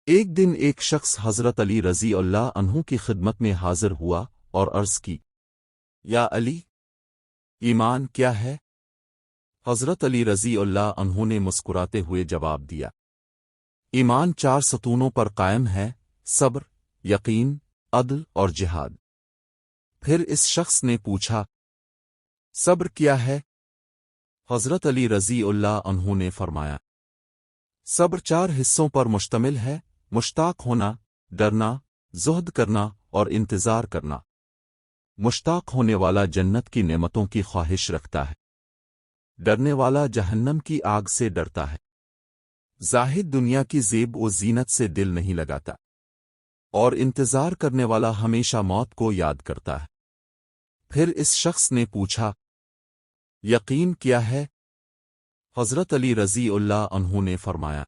ایک دن ایک شخص حضرت علی رضی اللہ عنہ کی خدمت میں حاضر ہوا اور عرض کی، یا علی، ایمان کیا ہے؟ حضرت علی رضی اللہ عنہ نے مسکراتے ہوئے جواب دیا، ایمان 4 ستونوں پر قائم ہے: صبر، یقین، عدل اور جہاد۔ پھر اس شخص نے پوچھا، صبر کیا ہے؟ حضرت علی رضی اللہ عنہ نے فرمایا، صبر 4 حصوں پر مشتمل ہے: مشتاق ہونا، ڈرنا، زہد کرنا اور انتظار کرنا۔ مشتاق ہونے والا جنت کی نعمتوں کی خواہش رکھتا ہے، ڈرنے والا جہنم کی آگ سے ڈرتا ہے، زاہد دنیا کی زیب و زینت سے دل نہیں لگاتا، اور انتظار کرنے والا ہمیشہ موت کو یاد کرتا ہے۔ پھر اس شخص نے پوچھا، یقین کیا ہے؟ حضرت علی رضی اللہ عنہ نے فرمایا،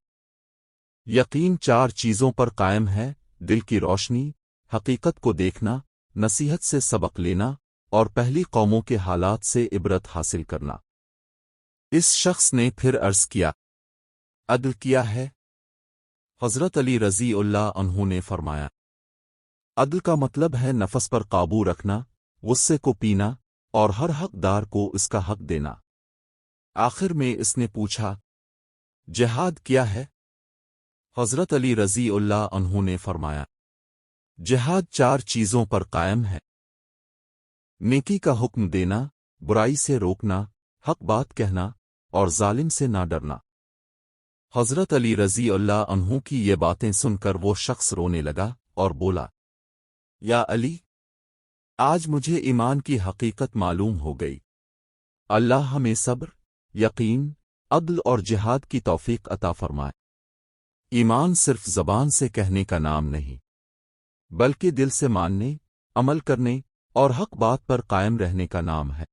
یقین 4 چیزوں پر قائم ہے: دل کی روشنی، حقیقت کو دیکھنا، نصیحت سے سبق لینا اور پہلی قوموں کے حالات سے عبرت حاصل کرنا۔ اس شخص نے پھر عرض کیا، عدل کیا ہے؟ حضرت علی رضی اللہ عنہ نے فرمایا، عدل کا مطلب ہے نفس پر قابو رکھنا، غصے کو پینا اور ہر حقدار کو اس کا حق دینا۔ آخر میں اس نے پوچھا، جہاد کیا ہے؟ حضرت علی رضی اللہ عنہ نے فرمایا، جہاد 4 چیزوں پر قائم ہے: نیکی کا حکم دینا، برائی سے روکنا، حق بات کہنا اور ظالم سے نہ ڈرنا۔ حضرت علی رضی اللہ عنہ کی یہ باتیں سن کر وہ شخص رونے لگا اور بولا، یا علی، آج مجھے ایمان کی حقیقت معلوم ہو گئی۔ اللہ ہمیں صبر، یقین، عدل اور جہاد کی توفیق عطا فرمائے۔ ایمان صرف زبان سے کہنے کا نام نہیں، بلکہ دل سے ماننے، عمل کرنے اور حق بات پر قائم رہنے کا نام ہے۔